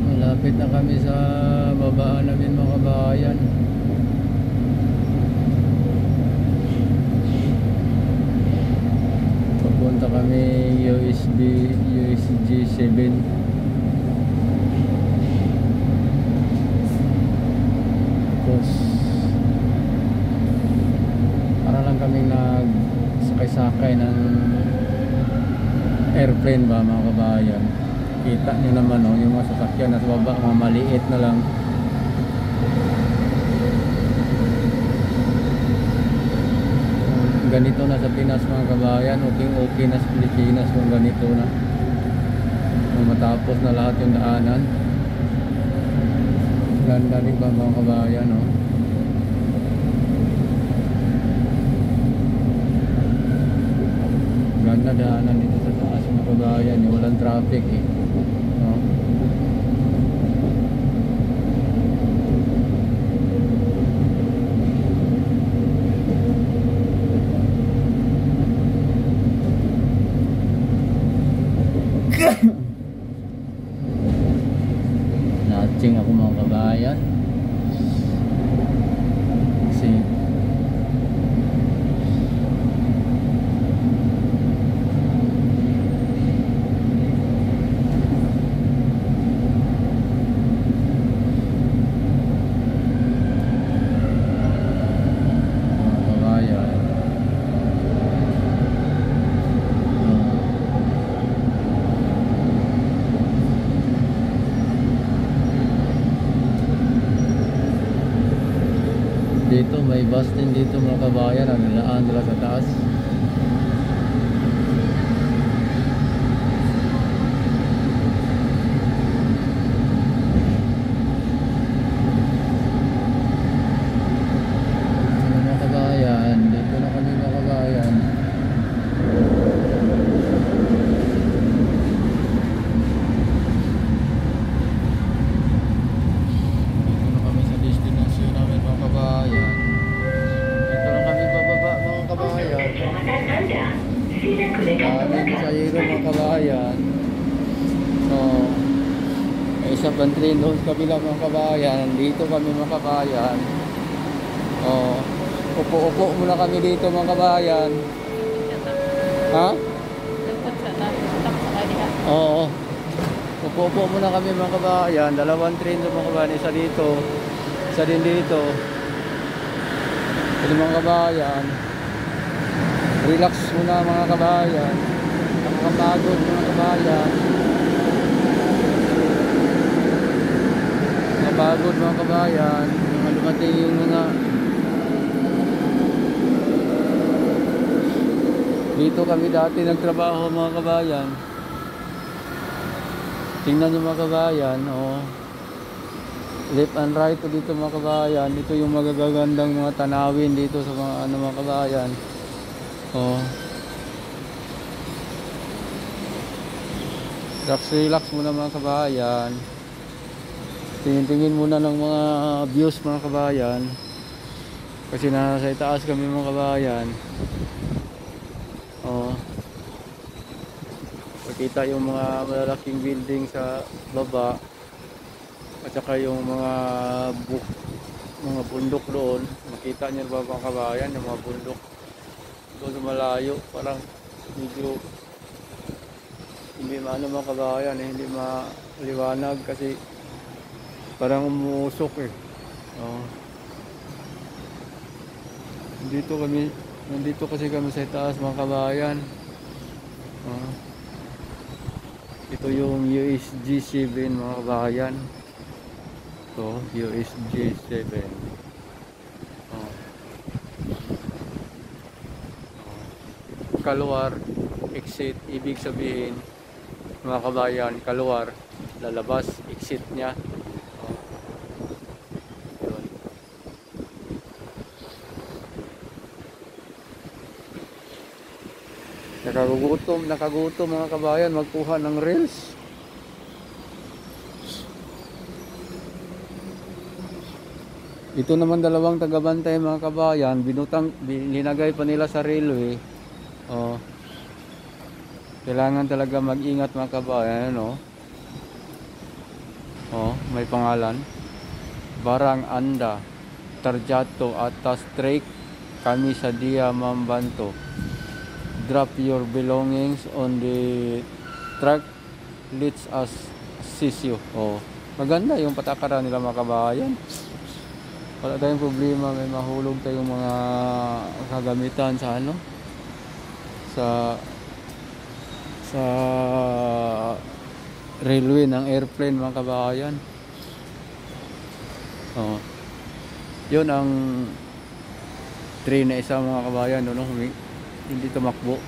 Malapit na kami sa babaan namin mga kabayan. Papunta kami USG 7. Tapos para lang kami nagsakay-sakay ng airplane ba mga kabayan. Kita nyo naman yung mga sasakyan nasa baba, mga maliit na lang. Ganito na sa Pinas mga kabayan, okay na sa Pilipinas kung ganito na. Kung matapos na lahat yung daanan. Ganda rin ba mga kabayan, no? Ganda daanan dito sa taas mga kabayan, walang traffic eh. No? Natching ako mga kabayan kasi dito may bus din dito mga kabayan, ang nilaan nila sa taas. Mga kabayan, dito na kami mga kabayan. Dito na kami sa destination namin mga kabayan. Dito na kami bababa mga kabayan. Daming pasahero mga kabayan. May isa pang train doon sa kabila mga kabayan. Dito kami mga kabayan. Upo-upo muna kami dito mga kabayan. Ha? Oo. Upo-upo muna kami mga kabayan. Dalawang train doon mga kabayan. Isa dito, isa din dito. Ito mga kabayan, relax muna mga kabayan. Nakakapagod mga kabayan. Nakapagod mga kabayan. Lumating yung mga dito kami dati nagtrabaho mga kabayan. Tingnan nyo mga kabayan, left and right dito mga kabayan. Ito yung magagandang mga tanawin dito sa mga mga kabayan. Relax muna mga kabayan. Tingin-tingin muna ng mga views mga kabayan. Kasi nasa itaas kami mga kabayan. Makita yung mga malalaking building sa baba. At saka yung mga bundok doon. Makita niyo ba mga kabayan, yung mga bundok doon sa malayo, parang medyo hindi maano mga kabayan, hindi maliwanag kasi parang umusok eh. Nandito kasi kami sa taas mga kabayan. Ito yung USG 7 mga kabayan. Ito, USG 7. Kaluwar, exit, ibig sabihin mga kabayan, kaluwar, lalabas, exit niya. Yun. Nakagutom mga kabayan magkuha ng reels. Ito naman dalawang tagabantay mga kabayan, linagay pa nila sa railway. Kailangan talaga mag-ingat mga kabayan, Oh, may pangalan. Barang Anda, Tarjato, Atas Drake, kami sa Dia Mambanto. Drop your belongings on the truck. Let's assist you. Oh, maganda yung patakaran nila mga kabayan. Wala tayong problema, may mahulog tayong mga kagamitan sa ano, sa railway ng airplane mga kabayan. Oh, yun ang train na isa mga kabayan, no, hindi tumakbo.